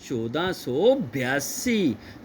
1482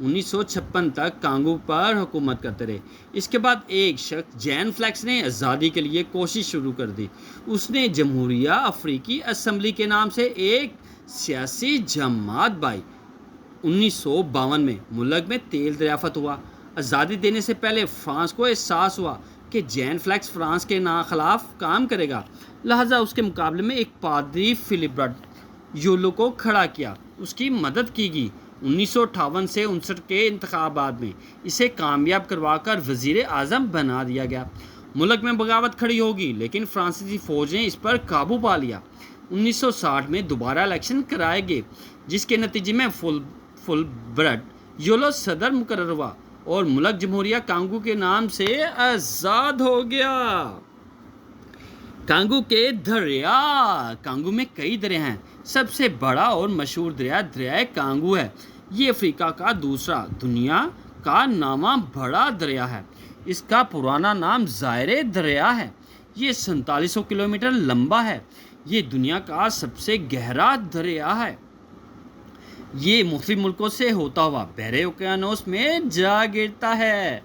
1956 تک کانگو پر حکومت کرتے رہے۔ اس کے بعد ایک شخص جین فلیکس نے آزادی کے لیے کوشش شروع کر دی۔ اس نے جمہوریہ افریقی اسمبلی کے نام سے ایک سیاسی جماعت بنائی۔ 1952 میں ملک میں تیل دریافت ہوا۔ آزادی دینے سے پہلے فرانس کو احساس ہوا کہ جین فلیکس فرانس کے خلاف کام کرے گا، لہٰذا اس کے مقابلے میں ایک پادری فلبرٹ یولو کو کھڑا کیا، اس کی مدد کی گئی۔ 1958 سے 59 کے انتخابات میں اسے کامیاب کروا کر وزیر اعظم بنا دیا گیا۔ ملک میں بغاوت کھڑی ہوگی لیکن فرانسیسی فوج نے اس پر قابو پا لیا۔ 1960 میں دوبارہ الیکشن کرائے گئے جس کے نتیجے میں فلبرٹ یولو صدر مقرر ہوا اور ملک جمہوریہ کانگو کے نام سے آزاد ہو گیا۔ کانگو کے دریا۔ کانگو میں کئی دریا ہیں۔ سب سے بڑا اور مشہور دریا دریائے کانگو ہے۔ یہ افریقہ کا دوسرا دنیا کا نامہ بڑا دریا ہے۔ اس کا پرانا نام زائرے دریا ہے۔ یہ 4700 کلومیٹر لمبا ہے۔ یہ دنیا کا سب سے گہرا دریا ہے۔ یہ مختلف ملکوں سے ہوتا ہوا بحر اوقیانوس میں جا گرتا ہے۔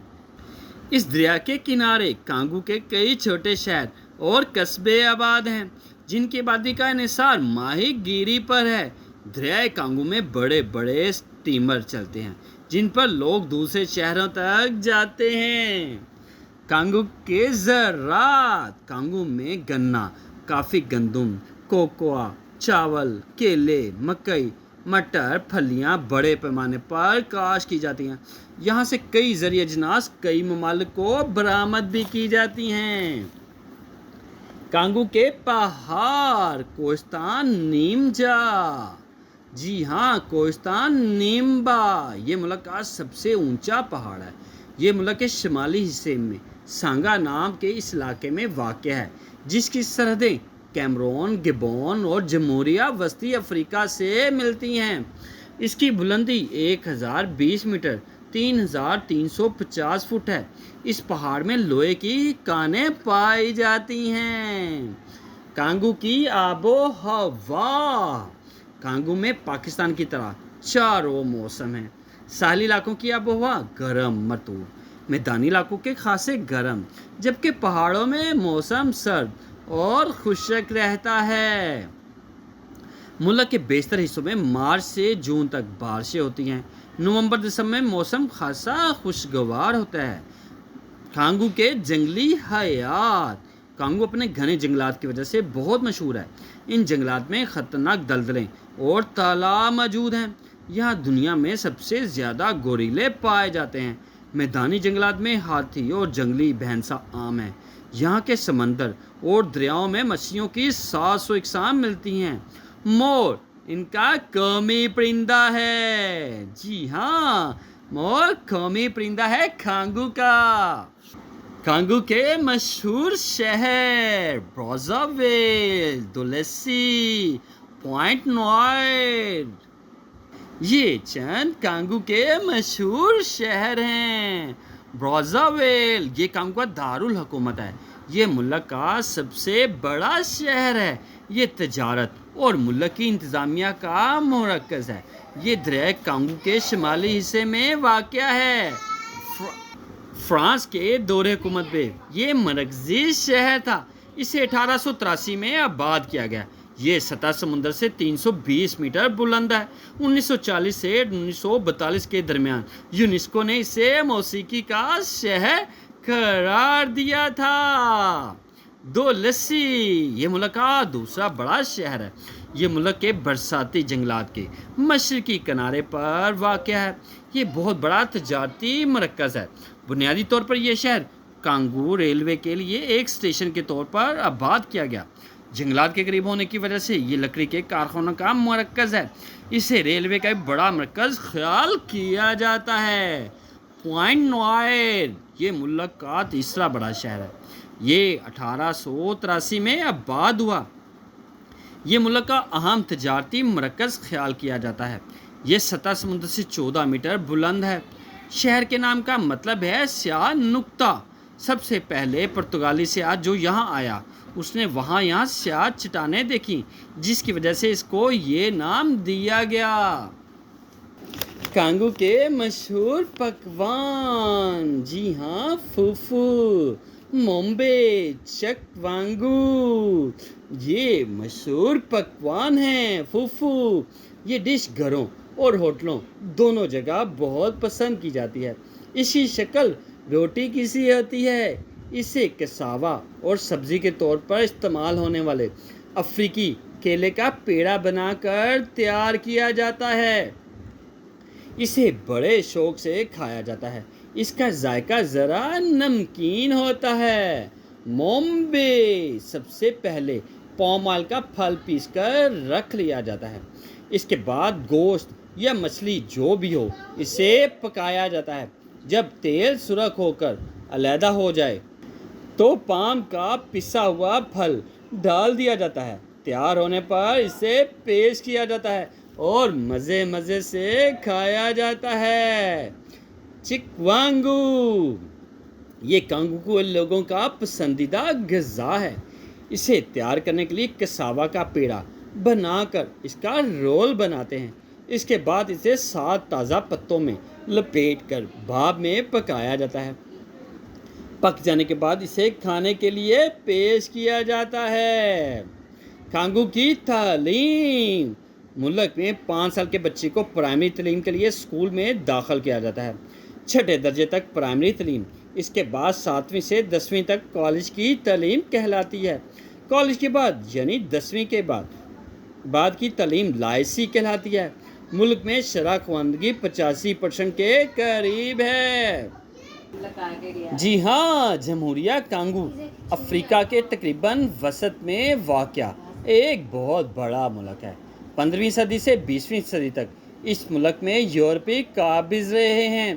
اس دریا کے کنارے کانگو کے کئی چھوٹے شہر اور قصبے آباد ہیں جن کی آبادی کا انحصار ماہی گیری پر ہے۔ دریائے کانگو میں بڑے بڑے اسٹیمر چلتے ہیں جن پر لوگ دوسرے شہروں تک جاتے ہیں۔ کانگو کے زراعت۔ کانگو میں گنا، کافی، گندم، کوکوا، چاول، کیلے، مکئی، مٹر، پھلیاں بڑے پیمانے پر کاشت کی جاتی ہیں۔ یہاں سے کئی زرعی اجناس کئی ممالک کو برآمد بھی کی جاتی ہیں۔ کانگو کے پہاڑ۔ کوہستان نیمجا۔ جی ہاں، کوہستان نیمبا یہ ملک کا سب سے اونچا پہاڑ ہے۔ یہ ملک کے شمالی حصے میں سانگا نام کے اس علاقے میں واقع ہے جس کی سرحدیں کیمرون، گبون اور جمہوریہ وسطی افریقہ سے ملتی ہیں۔ اس کی بلندی 1020 میٹر 3350 فٹ ہے۔ اس پہاڑ میں لوہے کی کانیں پائی جاتی ہیں۔ کانگو کی آب و ہوا۔ کانگو میں پاکستان کی طرح چاروں موسم ہیں۔ ساحلی علاقوں کی آب و ہوا گرم مرطوب، میدانی علاقوں کے خاصے گرم، جبکہ پہاڑوں میں موسم سرد اور خشک رہتا ہے۔ ملک کے بیشتر حصوں میں مارچ سے جون تک بارشیں ہوتی ہیں۔ نومبر دسمبر میں موسم خاصا خوشگوار ہوتا ہے۔ کانگو کے جنگلی حیات۔ کانگو اپنے گھنے جنگلات کی وجہ سے بہت مشہور ہے۔ ان جنگلات میں خطرناک دلدلیں اور تالاب موجود ہیں۔ یہاں دنیا میں سب سے زیادہ گوریلے پائے جاتے ہیں۔ میدانی جنگلات میں ہاتھی اور جنگلی بھینسا عام ہیں۔ یہاں کے سمندر اور دریاؤں میں مچھلیوں کی 700 اقسام ملتی ہیں۔ مور ان کا قومی پرندہ ہے۔ جی ہاں، مور قومی پرندہ ہے کانگو کا۔ کانگو کے مشہور شہر برازاویل، دولیسی، پوائنٹ نوئر۔ یہ چند کانگو کے مشہور شہر ہیں۔ برازاویل یہ کانگو کا دارالحکومت ہے۔ یہ ملک کا سب سے بڑا شہر ہے۔ یہ تجارت اور ملک کی انتظامیہ کا مرکز ہے۔ یہ دریائے کانگو کے شمالی حصے میں واقع ہے۔ فرانس کے دور حکومت میں یہ مرکزی شہر تھا۔ اسے 1883 میں آباد کیا گیا۔ یہ سطح سمندر سے 320 میٹر بلند ہے۔ 1940 سے 1942 کے درمیان یونیسکو نے اسے موسیقی کا شہر قرار دیا تھا۔ دولیسی یہ ملک کا دوسرا بڑا شہر ہے۔ یہ ملک کے برساتی جنگلات کے مشرقی کنارے پر واقع ہے۔ یہ بہت بڑا تجارتی مرکز ہے۔ بنیادی طور پر یہ شہر کانگو ریلوے کے لیے ایک اسٹیشن کے طور پر آباد کیا گیا۔ جنگلات کے قریب ہونے کی وجہ سے یہ لکڑی کے کارخانوں کا مرکز ہے۔ اسے ریلوے کا ایک بڑا مرکز خیال کیا جاتا ہے۔ پوائنٹ نوئر یہ ملک کا تیسرا بڑا شہر ہے۔ یہ 1883 میں آباد ہوا۔ یہ ملک کا اہم تجارتی مرکز خیال کیا جاتا ہے۔ یہ سطح سمندر سے 14 میٹر بلند ہے۔ شہر کے نام کا مطلب ہے سیاہ نقطہ۔ سب سے پہلے پرتگالی سیاح جو یہاں آیا اس نے یہاں سیاہ چٹانیں دیکھی جس کی وجہ سے اس کو یہ نام دیا گیا۔ کانگو کے مشہور پکوان، جی ہاں، فوفو، مومبے، چک وانگو، یہ مشہور پکوان ہیں فوفو۔ یہ ڈش گھروں اور ہوٹلوں دونوں جگہ بہت پسند کی جاتی ہے۔ اس کی شکل روٹی کی سی ہوتی ہے۔ اسے کساوا اور سبزی کے طور پر استعمال ہونے والے افریقی کیلے کا پیڑا بنا کر تیار کیا جاتا ہے۔ اسے بڑے شوق سے کھایا جاتا ہے۔ اس کا ذائقہ ذرا نمکین ہوتا ہے۔ مومبے، سب سے پہلے پام آئل کا پھل پیس کر رکھ لیا جاتا ہے۔ اس کے بعد گوشت یا مچھلی جو بھی ہو اسے پکایا جاتا ہے۔ جب تیل سرخ ہو کر علیحدہ ہو جائے تو پام کا پسا ہوا پھل ڈال دیا جاتا ہے۔ تیار ہونے پر اسے پیش کیا جاتا ہے اور مزے سے کھایا جاتا ہے۔ چکوانگو، یہ کانگو لوگوں کا پسندیدہ غذا ہے۔ اسے تیار کرنے کے لیے کساوا کا پیڑا بنا کر اس کا رول بناتے ہیں۔ اس کے بعد اسے 7 تازہ پتوں میں لپیٹ کر بھاپ میں پکایا جاتا ہے۔ پک جانے کے بعد اسے کھانے کے لیے پیش کیا جاتا ہے۔ کانگو کی تعلیم، ملک میں 5 سال کے بچے کو پرائمری تعلیم کے لیے اسکول میں داخل کیا جاتا ہے۔ 6 درجے تک پرائمری تعلیم، اس کے بعد 7ویں سے 10ویں تک کالج کی تعلیم کہلاتی ہے۔ کالج کے بعد یعنی 10ویں کے بعد کی تعلیم لائسنسی کہلاتی ہے۔ ملک میں شرح خواندگی 85% کے قریب ہے۔ جی ہاں، جمہوریہ کانگو افریقہ کے تقریباً وسط میں واقع ایک بہت بڑا ملک ہے۔ 15ویں صدی سے 20ویں صدی تک اس ملک میں یورپی قابض رہے ہیں۔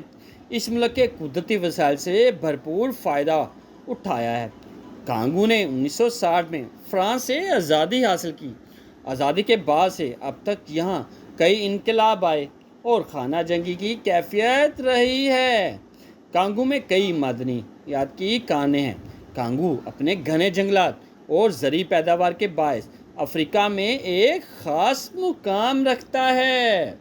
اس ملک کے قدرتی وسائل سے بھرپور فائدہ اٹھایا ہے۔ کانگو نے 1960 میں فرانس سے آزادی حاصل کی۔ آزادی کے بعد سے اب تک یہاں کئی انقلاب آئے اور خانہ جنگی کی کیفیت رہی ہے۔ کانگو میں کئی معدنیات کی کانیں ہیں۔ کانگو اپنے گھنے جنگلات اور زرعی پیداوار کے باعث افریقہ میں ایک خاص مقام رکھتا ہے۔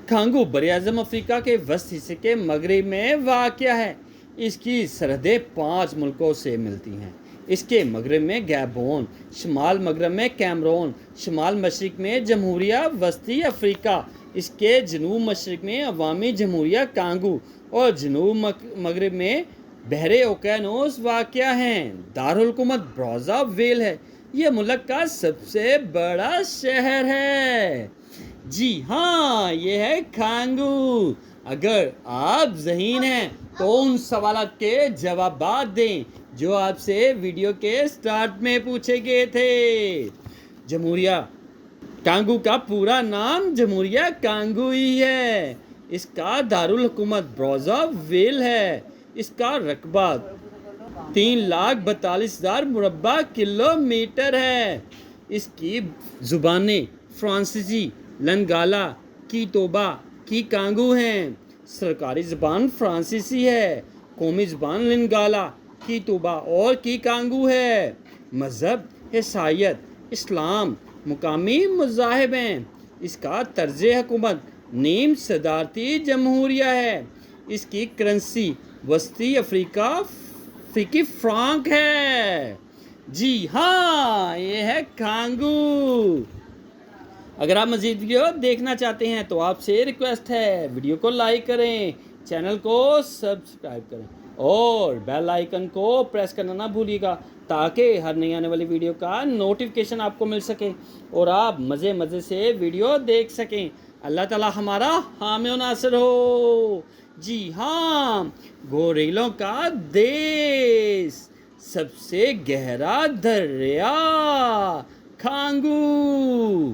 کانگو براعظم افریقہ کے وسط حصے کے مغرب میں واقع ہے۔ اس کی سرحدیں 5 ملکوں سے ملتی ہیں۔ اس کے مغرب میں گیبون، شمال مغرب میں کیمرون، شمال مشرق میں جمہوریہ وسطی افریقہ، اس کے جنوب مشرق میں عوامی جمہوریہ کانگو اور جنوب مغرب میں بحر اوقیانوس واقع ہیں۔ دارالحکومت برازا ویل ہے۔ یہ ملک کا سب سے بڑا شہر ہے۔ جی ہاں، یہ ہے کانگو۔ اگر آپ ذہین ہیں تو ان سوالات کے جوابات دیں جو آپ سے ویڈیو کے سٹارٹ میں پوچھے گئے تھے۔ جمہوریہ کانگو کا پورا نام جمہوریہ کانگو ہی ہے۔ اس کا دارالحکومت برازا ویل ہے۔ اس کا رقبہ 3,42,000 مربع کلومیٹر ہے۔ اس کی زبانیں فرانسیسی، لنگالا، کیتوبا، کانگو ہیں۔ سرکاری زبان فرانسیسی ہے۔ قومی زبان لنگالا، کیتوبا اور کانگو ہے۔ مذہب عیسائیت، اسلام مقامی مذاہب ہیں۔ اس کا طرز حکومت نیم صدارتی جمہوریہ ہے۔ اس کی کرنسی وسطی افریقی فرانک ہے۔ جی ہاں، یہ ہے کانگو۔ اگر آپ مزید ویڈیو دیکھنا چاہتے ہیں تو آپ سے ریکویسٹ ہے ویڈیو کو لائک کریں، چینل کو سبسکرائب کریں اور بیل آئیکن کو پریس کرنا نہ بھولیے گا تاکہ ہر نئی آنے والی ویڈیو کا نوٹیفیکیشن آپ کو مل سکے اور آپ مزے سے ویڈیو دیکھ سکیں۔ اللہ تعالی ہمارا حامی و ناصر ہو۔ جی ہاں، گوریلوں کا دیس، سب سے گہرا دریا کانگو۔